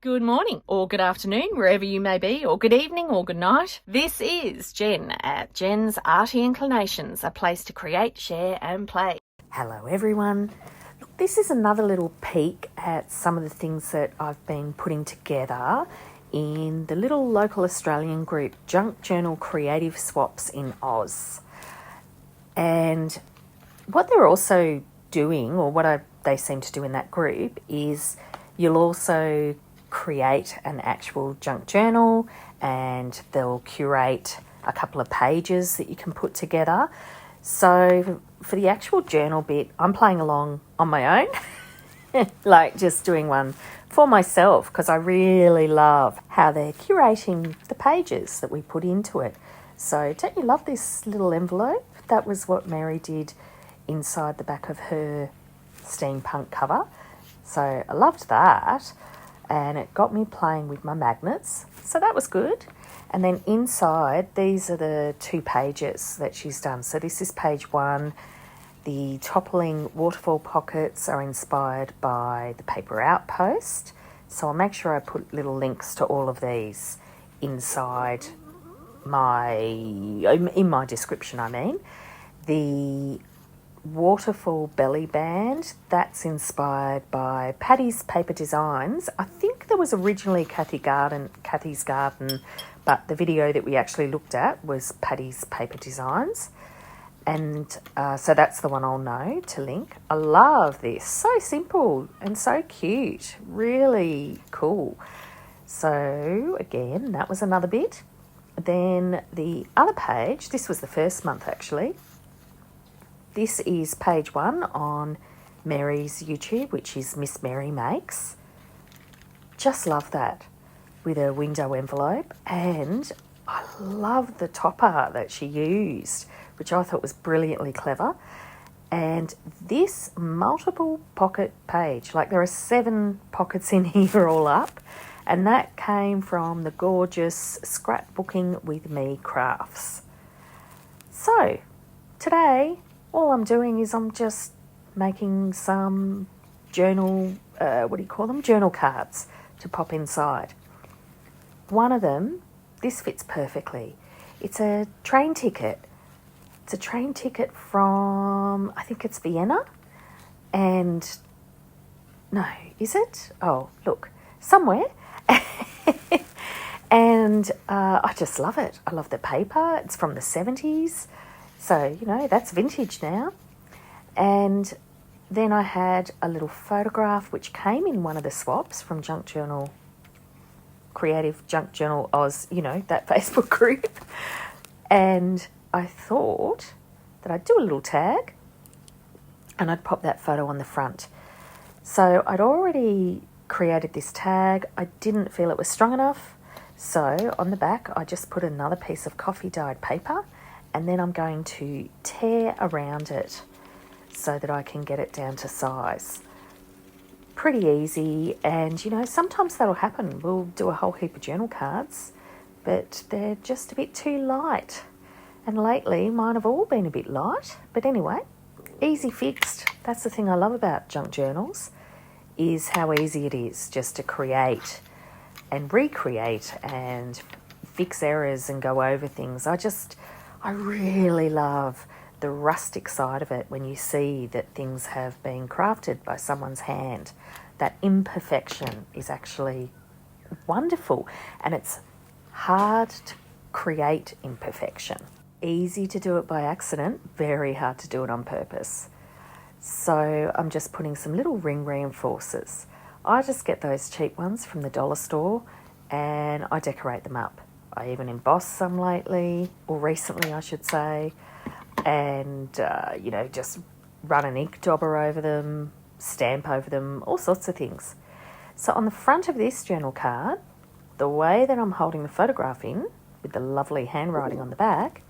Good morning, or good afternoon, wherever you may be, or good evening, or good night. This is Jen at JensArtyInclinations, a place to create, share, and play. Hello everyone. Look, this is another little peek at some of the things that I've been putting together in the little local Australian group Junk Journal Creative Swaps in Oz. And what they're also doing, or what they seem to do in that group, is you'll also create an actual junk journal and they'll curate a couple of pages that you can put together. So for the actual journal bit, I'm playing along on my own, like just doing one for myself, because I really love how they're curating the pages that we put into it. So don't you love this little envelope? That was what Mary did inside the back of her steampunk cover. So I loved that, and it got me playing with my magnets. So that was good. And then inside, these are the 2 pages that she's done. So this is page 1. The Toppling Waterfall pockets are inspired by the Paper Outpost. So I'll make sure I put little links to all of these inside in my description, I mean. The Waterfall belly band, that's inspired by Paddy's Paper Designs. I think there was originally Kathy's Garden, but the video that we actually looked at was Paddy's Paper Designs. And so that's the one I'll know to link. I love this. So simple and so cute. Really cool. So again, that was another bit. Then the other page, this was the first month actually. This is page 1 on Mary's YouTube, which is Miss Mary Makes. Just love that, with a window envelope. And I love the topper that she used, which I thought was brilliantly clever. And this multiple pocket page, like there are 7 pockets in here all up, and that came from the gorgeous Scrapbooking with Me crafts. So today, all I'm doing is I'm just making some journal, journal cards to pop inside. One of them, this fits perfectly. It's a train ticket. It's a train ticket from, I think it's Vienna. And, no, is it? Oh, look, somewhere. And I just love it. I love the paper. It's from the 70s. So, that's vintage now. And then I had a little photograph which came in one of the swaps from Junk Journal, Creative Junk Journal Oz, that Facebook group. And I thought that I'd do a little tag and I'd pop that photo on the front. So I'd already created this tag. I didn't feel it was strong enough. So on the back, I just put another piece of coffee dyed paper, and then I'm going to tear around it so that I can get it down to size. Pretty easy, and sometimes that'll happen. We'll do a whole heap of journal cards, but they're just a bit too light. And lately, mine have all been a bit light. But anyway, easy fixed. That's the thing I love about junk journals, is how easy it is just to create and recreate and fix errors and go over things. I really love the rustic side of it when you see that things have been crafted by someone's hand. That imperfection is actually wonderful, and it's hard to create imperfection. Easy to do it by accident, very hard to do it on purpose. So I'm just putting some little ring reinforcers. I just get those cheap ones from the dollar store and I decorate them up. I even emboss some lately, or recently I should say, and, just run an ink dauber over them, stamp over them, all sorts of things. So on the front of this journal card, the way that I'm holding the photograph in, with the lovely handwriting on the back,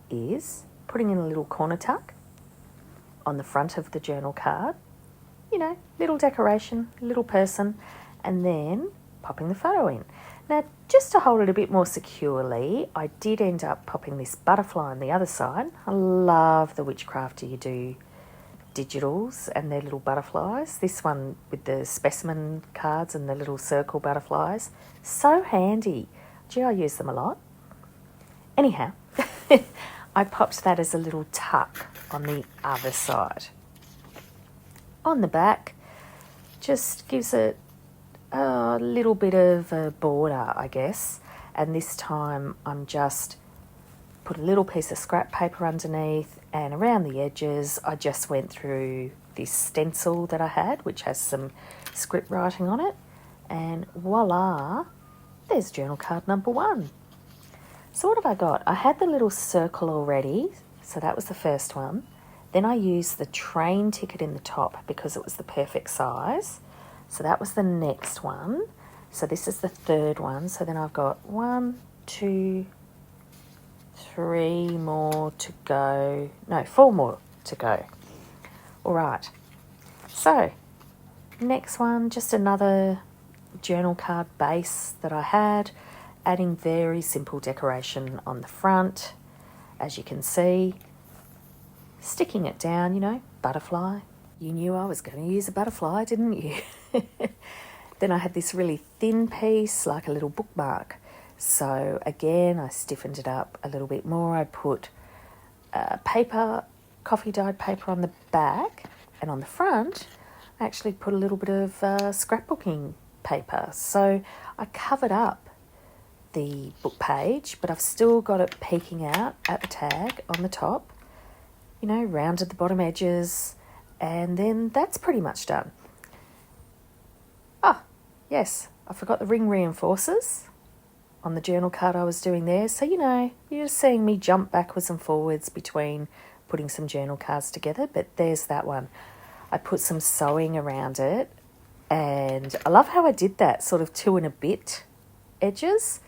is putting in a little corner tuck on the front of the journal card, little decoration, little person, and then popping the photo in. Now, just to hold it a bit more securely, I did end up popping this butterfly on the other side. I love the Witchcrafter you do digitals and their little butterflies. This one with the specimen cards and the little circle butterflies. So handy. Gee, I use them a lot. Anyhow, I popped that as a little tuck on the other side. On the back, just gives it a little bit of a border, I guess. And this time I'm just put a little piece of scrap paper underneath, and around the edges I just went through this stencil that I had, which has some script writing on it, and voila, there's journal card number 1. So what have I got? I had the little circle already, so that was the first one. Then I used the train ticket in the top because it was the perfect size. So that was the next one. So this is the third one. So then I've got 1, 2, 3 more to go. No, 4 more to go. All right. So next one, just another journal card base that I had, adding very simple decoration on the front, as you can see. Sticking it down, you know, butterfly. You knew I was going to use a butterfly, didn't you? Then I had this really thin piece, like a little bookmark. So again, I stiffened it up a little bit more. I put paper, coffee dyed paper on the back, and on the front, I actually put a little bit of scrapbooking paper. So I covered up the book page, but I've still got it peeking out at the tag on the top. You know, rounded the bottom edges, and then that's pretty much done. Ah, yes, I forgot the ring reinforcers on the journal card I was doing there. So, you know, you're just seeing me jump backwards and forwards between putting some journal cards together, but there's that one. I put some sewing around it, and I love how I did that, sort of 2 and a bit edges.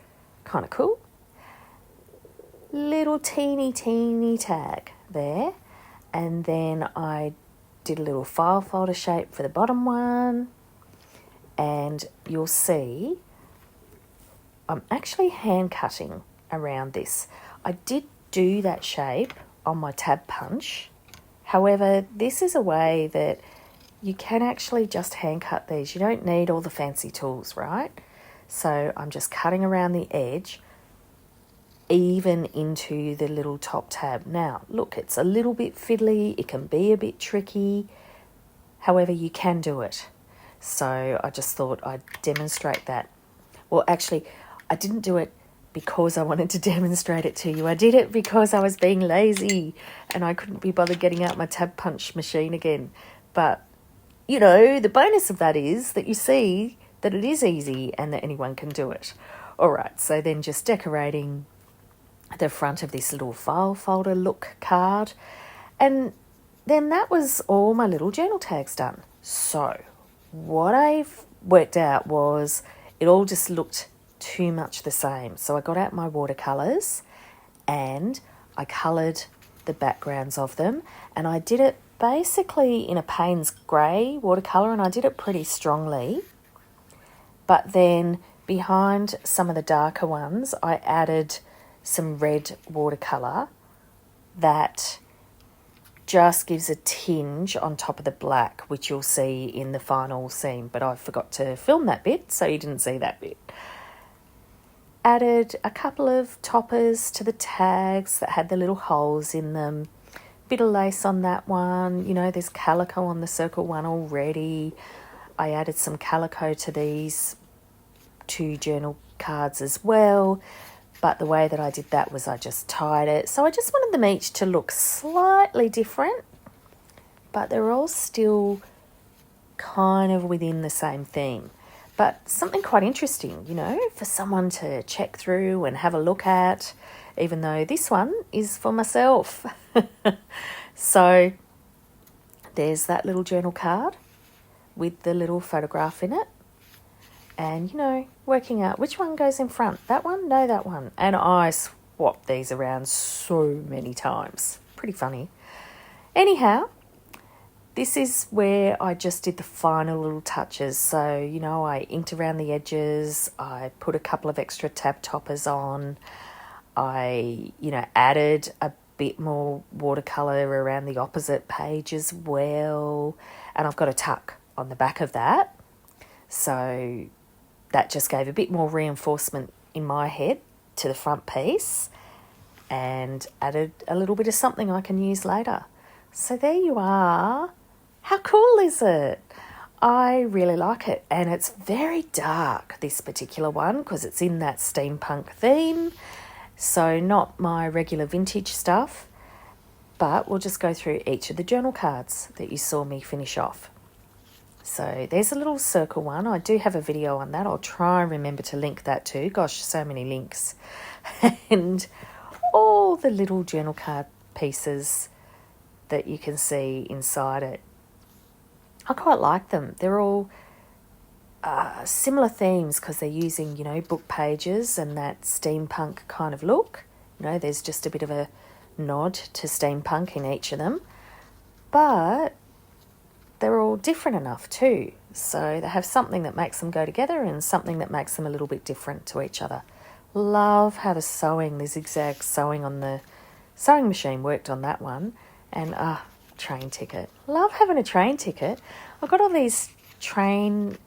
Kind of cool. Little teeny tag there. And then I did a little file folder shape for the bottom one. And you'll see I'm actually hand cutting around this. I did do that shape on my tab punch. However, this is a way that you can actually just hand cut these. You don't need all the fancy tools, right? So I'm just cutting around the edge, even into the little top tab. Now, look, it's a little bit fiddly. It can be a bit tricky. However, you can do it. So I just thought I'd demonstrate that. Well, actually, I didn't do it because I wanted to demonstrate it to you. I did it because I was being lazy and I couldn't be bothered getting out my tab punch machine again. But, you know, the bonus of that is that you see that it is easy and that anyone can do it. All right, so then just decorating the front of this little file folder look card. And then that was all my little journal tags done. So what I've worked out was it all just looked too much the same. So I got out my watercolours and I coloured the backgrounds of them, and I did it basically in a Payne's grey watercolour, and I did it pretty strongly. But then behind some of the darker ones, I added some red watercolour that just gives a tinge on top of the black, which you'll see in the final scene. But I forgot to film that bit, so you didn't see that bit. Added a couple of toppers to the tags that had the little holes in them. Bit of lace on that one. You know, there's calico on the circle one already. I added some calico to these 2 journal cards as well. But the way that I did that was I just tied it. So I just wanted them each to look slightly different, but they're all still kind of within the same theme. But something quite interesting, you know, for someone to check through and have a look at, even though this one is for myself. So there's that little journal card with the little photograph in it. And, you know, working out which one goes in front. That one? No, that one. And I swapped these around so many times. Pretty funny. Anyhow, this is where I just did the final little touches. So, you know, I inked around the edges. I put a couple of extra tab toppers on. I, you know, added a bit more watercolour around the opposite page as well. And I've got a tuck on the back of that. So that just gave a bit more reinforcement in my head to the front piece and added a little bit of something I can use later. So there you are. How cool is it? I really like it, and it's very dark, this particular one, because it's in that steampunk theme. So not my regular vintage stuff, but we'll just go through each of the journal cards that you saw me finish off. So there's a little circle one. I do have a video on that. I'll try and remember to link that too. Gosh, so many links. And all the little journal card pieces that you can see inside it. I quite like them. They're all similar themes because they're using, book pages and that steampunk kind of look. There's just a bit of a nod to steampunk in each of them. But they're all different enough too. So they have something that makes them go together and something that makes them a little bit different to each other. Love how the zigzag sewing on the sewing machine worked on that one. And train ticket. Love having a train ticket. I've got all these train,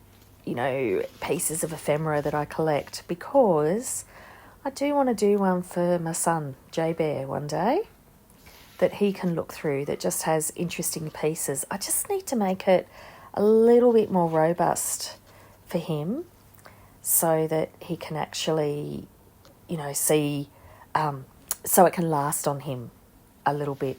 pieces of ephemera that I collect because I do want to do one for my son, J Bear, one day that he can look through that just has interesting pieces. I just need to make it a little bit more robust for him so that he can actually, see, so it can last on him a little bit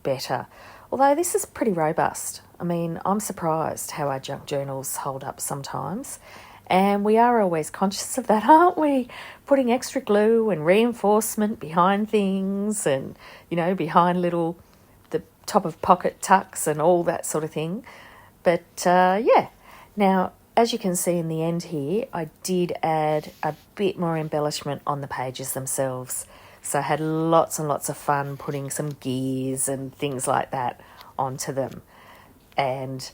better. Although this is pretty robust. I mean, I'm surprised how our junk journals hold up sometimes. And we are always conscious of that, aren't we? Putting extra glue and reinforcement behind things and, behind the top of pocket tucks and all that sort of thing. But, yeah. Now, as you can see in the end here, I did add a bit more embellishment on the pages themselves. So I had lots and lots of fun putting some gears and things like that onto them. And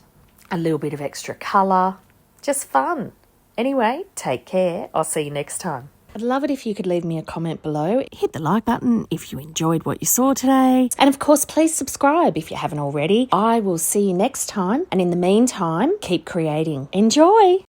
a little bit of extra colour. Just fun. Anyway, take care. I'll see you next time. I'd love it if you could leave me a comment below. Hit the like button if you enjoyed what you saw today. And of course, please subscribe if you haven't already. I will see you next time. And in the meantime, keep creating. Enjoy!